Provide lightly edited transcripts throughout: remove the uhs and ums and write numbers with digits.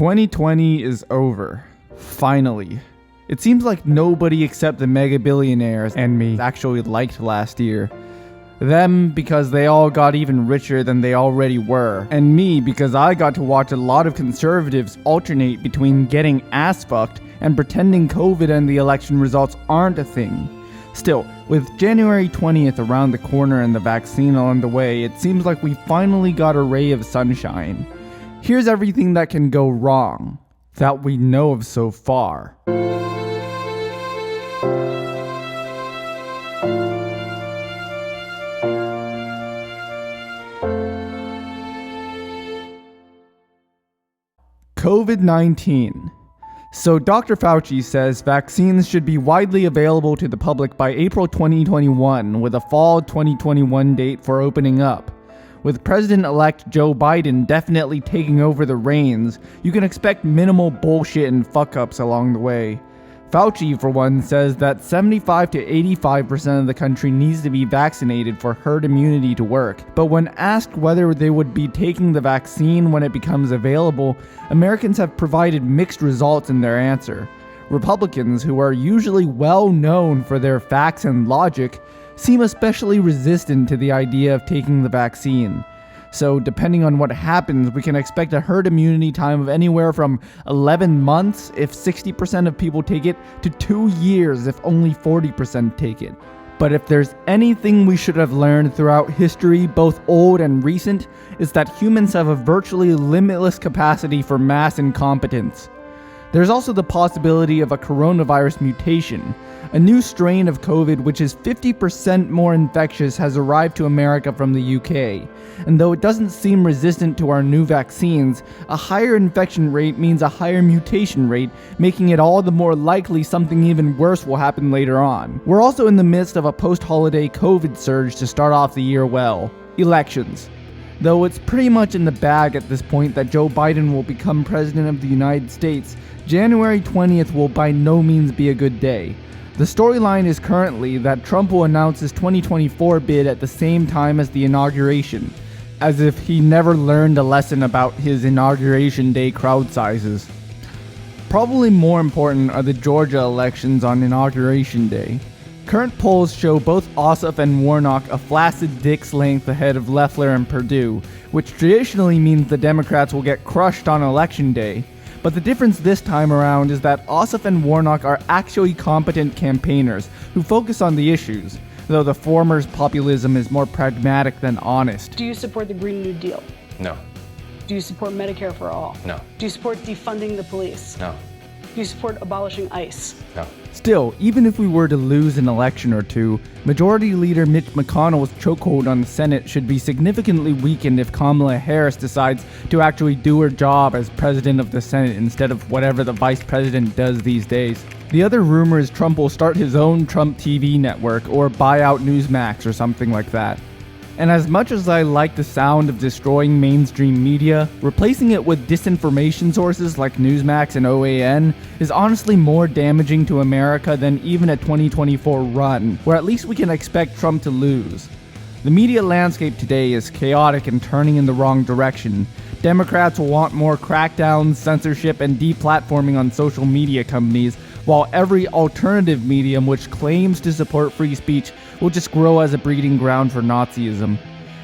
2020 is over. Finally. It seems like nobody except the mega billionaires and me actually liked last year. Them because they all got even richer than they already were, and me because I got to watch a lot of conservatives alternate between getting ass fucked and pretending COVID and the election results aren't a thing. Still, with January 20th around the corner and the vaccine on the way, it seems like we finally got a ray of sunshine. Here's everything that can go wrong, that we know of so far. COVID-19. So Dr. Fauci says vaccines should be widely available to the public by April 2021, with a fall 2021 date for opening up. With President-elect Joe Biden definitely taking over the reins, you can expect minimal bullshit and fuck-ups along the way. Fauci, for one, says that 75 to 85% of the country needs to be vaccinated for herd immunity to work. But when asked whether they would be taking the vaccine when it becomes available, Americans have provided mixed results in their answer. Republicans, who are usually well known for their facts and logic, seem especially resistant to the idea of taking the vaccine. So depending on what happens, we can expect a herd immunity time of anywhere from 11 months if 60% of people take it to 2 years if only 40% take it. But if there's anything we should have learned throughout history, both old and recent, is that humans have a virtually limitless capacity for mass incompetence. There's also the possibility of a coronavirus mutation. A new strain of COVID which is 50% more infectious has arrived to America from the UK. And though it doesn't seem resistant to our new vaccines, a higher infection rate means a higher mutation rate, making it all the more likely something even worse will happen later on. We're also in the midst of a post-holiday COVID surge to start off the year well. Elections. Though it's pretty much in the bag at this point that Joe Biden will become president of the United States, January 20th will by no means be a good day. The storyline is currently that Trump will announce his 2024 bid at the same time as the inauguration, as if he never learned a lesson about his inauguration day crowd sizes. Probably more important are the Georgia elections on inauguration day. Current polls show both Ossoff and Warnock a flaccid dick's length ahead of Loeffler and Perdue, which traditionally means the Democrats will get crushed on election day. But the difference this time around is that Ossoff and Warnock are actually competent campaigners who focus on the issues, though the former's populism is more pragmatic than honest. Do you support the Green New Deal? No. Do you support Medicare for all? No. Do you support defunding the police? No. Do you support abolishing ICE? No. Still, even if we were to lose an election or two, Majority Leader Mitch McConnell's chokehold on the Senate should be significantly weakened if Kamala Harris decides to actually do her job as president of the Senate instead of whatever the vice president does these days. The other rumor is Trump will start his own Trump TV network or buy out Newsmax or something like that. And as much as I like the sound of destroying mainstream media, replacing it with disinformation sources like Newsmax and OAN is honestly more damaging to America than even a 2024 run, where at least we can expect Trump to lose. The media landscape today is chaotic and turning in the wrong direction. Democrats will want more crackdowns, censorship, and deplatforming on social media companies, while every alternative medium which claims to support free speech will just grow as a breeding ground for Nazism.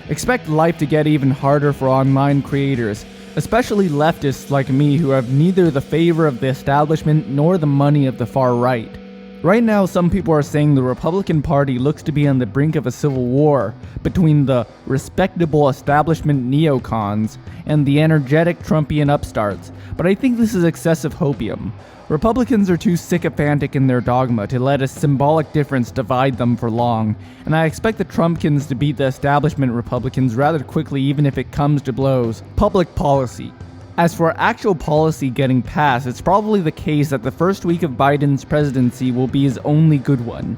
Expect life to get even harder for online creators, especially leftists like me who have neither the favor of the establishment nor the money of the far right. Right now, some people are saying the Republican Party looks to be on the brink of a civil war between the respectable establishment neocons and the energetic Trumpian upstarts, but I think this is excessive hopium. Republicans are too sycophantic in their dogma to let a symbolic difference divide them for long, and I expect the Trumpkins to beat the establishment Republicans rather quickly even if it comes to blows. Public policy. As for actual policy getting passed, it's probably the case that the first week of Biden's presidency will be his only good one.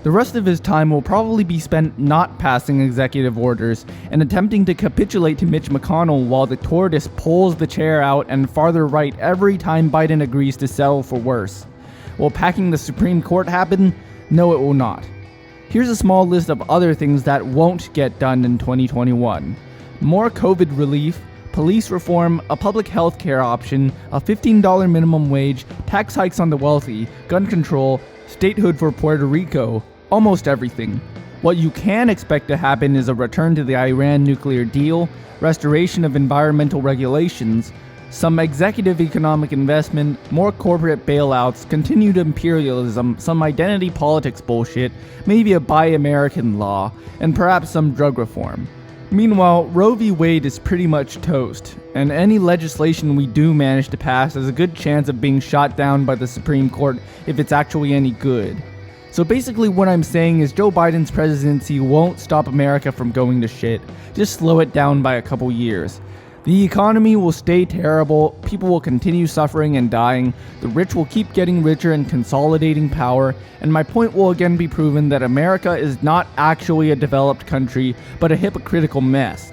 The rest of his time will probably be spent not passing executive orders and attempting to capitulate to Mitch McConnell while the tortoise pulls the chair out and farther right every time Biden agrees to settle for worse. Will packing the Supreme Court happen? No, it will not. Here's a small list of other things that won't get done in 2021. More COVID relief, police reform, a public health care option, a $15 minimum wage, tax hikes on the wealthy, gun control, statehood for Puerto Rico, almost everything. What you can expect to happen is a return to the Iran nuclear deal, restoration of environmental regulations, some executive economic investment, more corporate bailouts, continued imperialism, some identity politics bullshit, maybe a Buy American law, and perhaps some drug reform. Meanwhile, Roe v. Wade is pretty much toast, and any legislation we do manage to pass has a good chance of being shot down by the Supreme Court if it's actually any good. So basically what I'm saying is Joe Biden's presidency won't stop America from going to shit, just slow it down by a couple years. The economy will stay terrible, people will continue suffering and dying, the rich will keep getting richer and consolidating power, and my point will again be proven that America is not actually a developed country, but a hypocritical mess.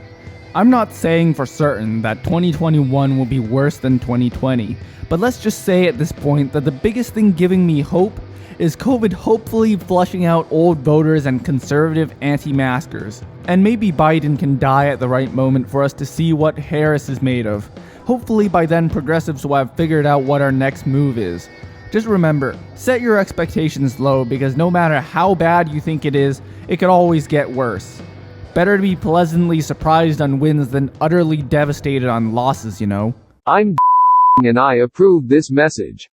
I'm not saying for certain that 2021 will be worse than 2020, but let's just say at this point that the biggest thing giving me hope is COVID hopefully flushing out old voters and conservative anti-maskers. And maybe Biden can die at the right moment for us to see what Harris is made of. Hopefully by then progressives will have figured out what our next move is. Just remember, set your expectations low because no matter how bad you think it is, it could always get worse. Better to be pleasantly surprised on wins than utterly devastated on losses, you know? I'm and I approve this message.